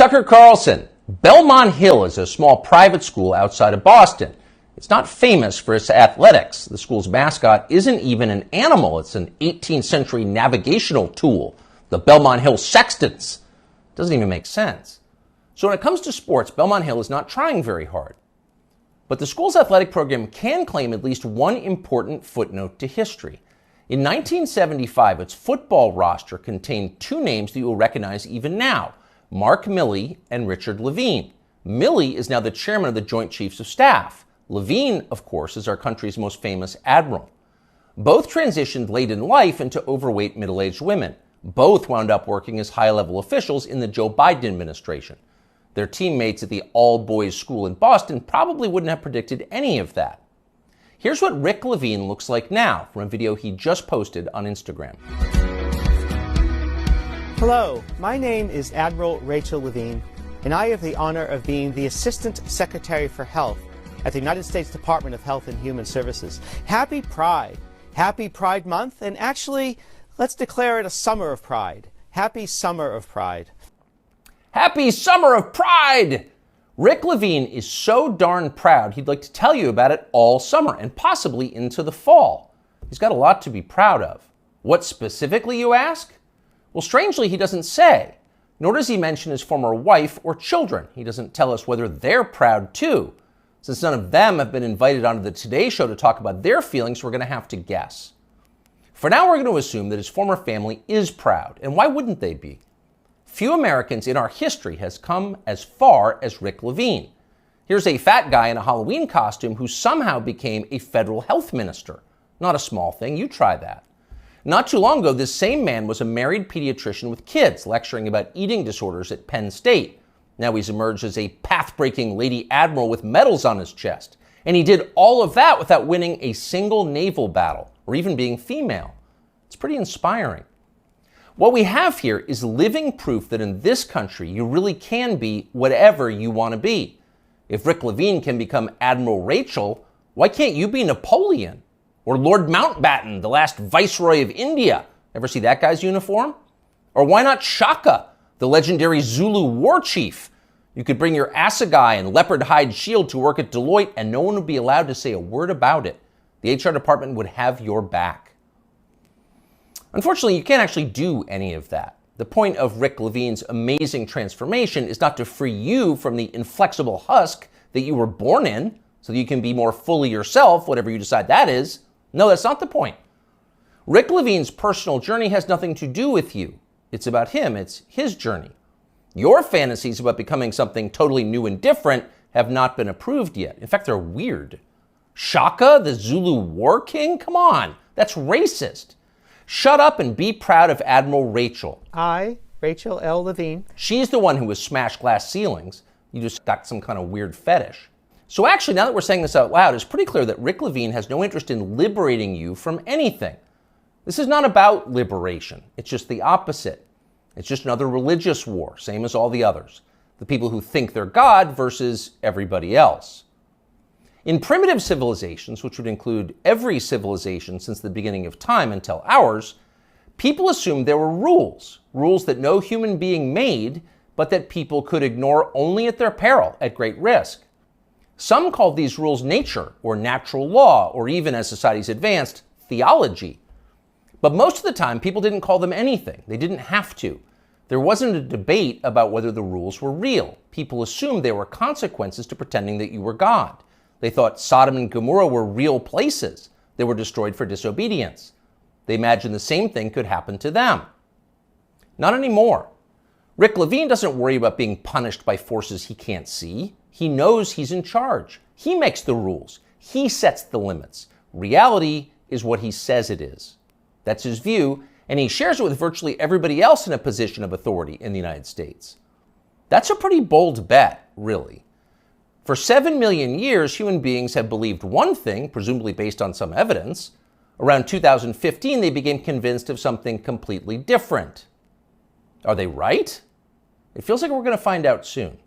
Tucker Carlson. Belmont Hill is a small private school outside of Boston. It's not famous for its athletics. The school's mascot isn't even an animal. It's an 18th century navigational tool, the Belmont Hill Sextants. Doesn't even make sense. So when it comes to sports, Belmont Hill is not trying very hard. But the school's athletic program can claim at least one important footnote to history. In 1975, its football roster contained two names that you will recognize even now, Mark Milley and Richard Levine. Milley is now the chairman of the Joint Chiefs of Staff. Levine, of course, is our country's most famous admiral. Both transitioned late in life into overweight middle-aged women. Both wound up working as high-level officials in the Joe Biden administration. Their teammates at the all-boys school in Boston probably wouldn't have predicted any of that. Here's what Rick Levine looks like now from a video he just posted on Instagram. Hello, my name is Admiral Rachel Levine, and I have the honor of being the Assistant Secretary for Health at the United States Department of Health and Human Services. Happy Pride. Happy Pride Month, and actually, let's declare it a summer of pride. Happy Summer of Pride. Happy Summer of Pride! Rick Levine is so darn proud he'd like to tell you about it all summer and possibly into the fall. He's got a lot to be proud of. What specifically, you ask? Well, strangely, he doesn't say, nor does he mention his former wife or children. He doesn't tell us whether they're proud too. Since none of them have been invited onto the Today Show to talk about their feelings, we're going to have to guess. For now, we're going to assume that his former family is proud, and why wouldn't they be? Few Americans in our history has come as far as Rick Levine. Here's a fat guy in a Halloween costume who somehow became a federal health minister. Not a small thing, you try that. Not too long ago, this same man was a married pediatrician with kids, lecturing about eating disorders at Penn State. Now he's emerged as a path-breaking lady admiral with medals on his chest. And he did all of that without winning a single naval battle, or even being female. It's pretty inspiring. What we have here is living proof that in this country, you really can be whatever you want to be. If Rick Levine can become Admiral Rachel, why can't you be Napoleon? Or Lord Mountbatten, the last Viceroy of India? Ever see that guy's uniform? Or why not Shaka, the legendary Zulu war chief? You could bring your assegai and leopard hide shield to work at Deloitte and no one would be allowed to say a word about it. The HR department would have your back. Unfortunately, you can't actually do any of that. The point of Rick Levine's amazing transformation is not to free you from the inflexible husk that you were born in so that you can be more fully yourself, whatever you decide that is. No, that's not the point. Rick Levine's personal journey has nothing to do with you. It's about him. It's his journey. Your fantasies about becoming something totally new and different have not been approved yet. In fact, they're weird. Shaka, the Zulu war king? Come on, that's racist. Shut up and be proud of Admiral Rachel. I, Rachel L. Levine. She's the one who has smashed glass ceilings. You just got some kind of weird fetish. So actually, now that we're saying this out loud, it's pretty clear that Rick Levine has no interest in liberating you from anything. This is not about liberation. It's just the opposite. It's just another religious war, same as all the others. The people who think they're God versus everybody else. In primitive civilizations, which would include every civilization since the beginning of time until ours, people assumed there were rules that no human being made, but that people could ignore only at their peril, at great risk. Some called these rules nature, or natural law, or even, as societies advanced, theology. But most of the time, people didn't call them anything. They didn't have to. There wasn't a debate about whether the rules were real. People assumed there were consequences to pretending that you were God. They thought Sodom and Gomorrah were real places. They were destroyed for disobedience. They imagined the same thing could happen to them. Not anymore. Rick Levine doesn't worry about being punished by forces he can't see. He knows he's in charge. He makes the rules. He sets the limits. Reality is what he says it is. That's his view, and he shares it with virtually everybody else in a position of authority in the United States. That's a pretty bold bet, really. For 7 million years, human beings have believed one thing, presumably based on some evidence. Around 2015, they became convinced of something completely different. Are they right? It feels like we're going to find out soon.